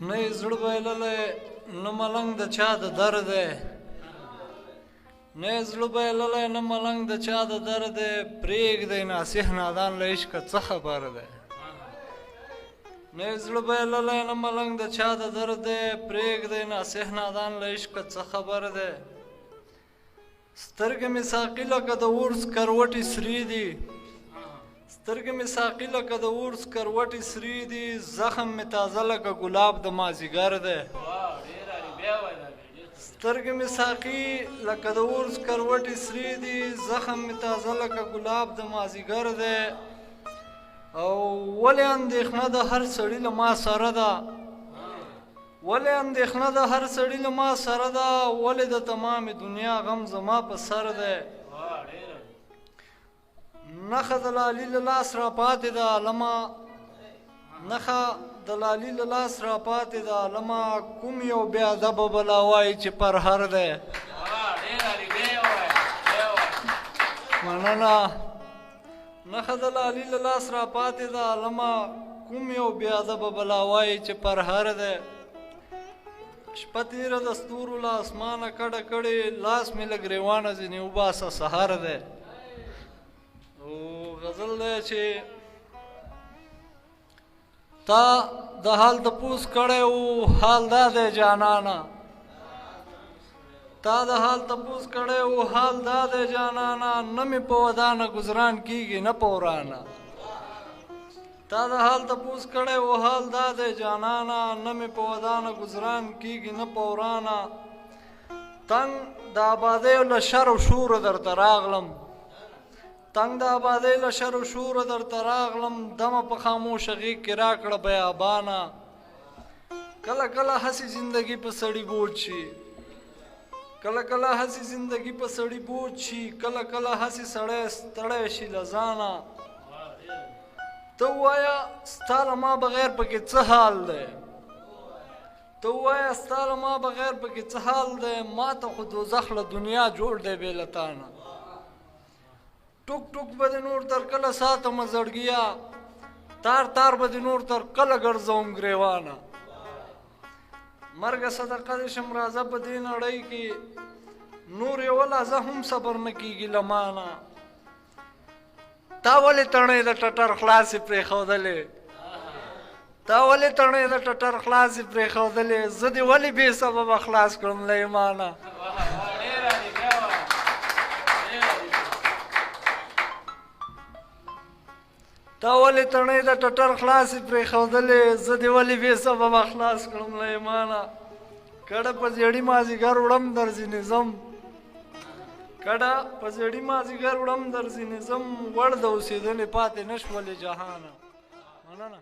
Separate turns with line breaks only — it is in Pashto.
نه یې زړه بایللی نه ملنګ د چا د درد دی نه یې زړه بایللی نه ملنګ د چا د درد دی پرېږدی ناصح نادان له عشقه څه خبر دی نه یې زړه بایللی نه ملنګ د چا د درد دی پرېږدی ناصح نادان له عشقه څه خبر دی سترګې مې ساقي لکه د اور سکروټې سرې دي سترګې مې ساقي لکه د اور سکروټې سرې دي زخم مې تازه لکه ګلاب د مازدیګر دی سترګې مې ساقي لکه د اور سکروټې سرې دي زخم مې تازه لکه ګلاب د مازدیګر دی او ولې اندېښنه د هر سړي له ما سره ده ولې اندېښنه د هر سړي له ما سره ده ولې د تمامې دنیا غم زما په سر دی نخه د لالي له لاس را پاتې ده عالمه نخه د لالي له لاس را پاتې ده عالمه کوم یو بې ادبه بلا وایي چې پرهر دی مننه نخه د لالي له لاس را پاتې ده عالمه کوم یو بې ادبه بلا وایي چې پرهر دی شپه تیره د ستورو له اسمانه کډه کړې لاس مې له ګریوانه ځینې وباسه سهار دی او غزل دی چې تا د حال تپوس کړی و حال دا دی جانانه تا د حال تپوس کړی و حال دا دی جانانه نه مې په ودانه ګزران کیږي نه په ورانه تا د حال تپوس کړی و حال دا دی جانانه نه مې په ودانه ګزران کیږي نه په ورانه تنګ د آبادیو له شر و شوره درته راغلم تنګ د آبادۍ له شر و شوره درته راغلم دمه په خاموشه غېږ کې راکړه بیابانه کله کله هسې زندګي په سړي بوج شي کله کله هسې زندګي په سړي بوج شي کله کله هسې سړی ستړی شي له ځانه ته ووایه ستا له ما بغیر پکې څه حال دی ته ووایه ستا له ما بغیر پکې څه حال دی ما ته خو دوزخ له دنیا جوړ دی بې له تانه ټوک ټوک به دې نور تر کله ساتمه زړګیا تار تار به دې نور تر کله ګرځوم ګریوانه مرګه صدقه دې شم راځه په دې نړۍ کې نور یې ولازه هم صبر نه کېږي له مانه تا ولې تڼۍ د ټټر خلاصې پرېښودلې تا ولې تڼۍ د ټټر خلاصې پرېښودلې زه دې ولې بې سببه خلاص کړم له ایمانه تا ولې تڼۍ د ټټر خلاصې پرېښودلې زه دې ولې بې سببه خلاص کړم له ایمانه کډه په زیړي مازدیګر وړم درځینې ځم کډه په زیړي مازدیګر وړم درځینې ځم وړ د اوسېدنې پاتې نه شولې جهانه مننه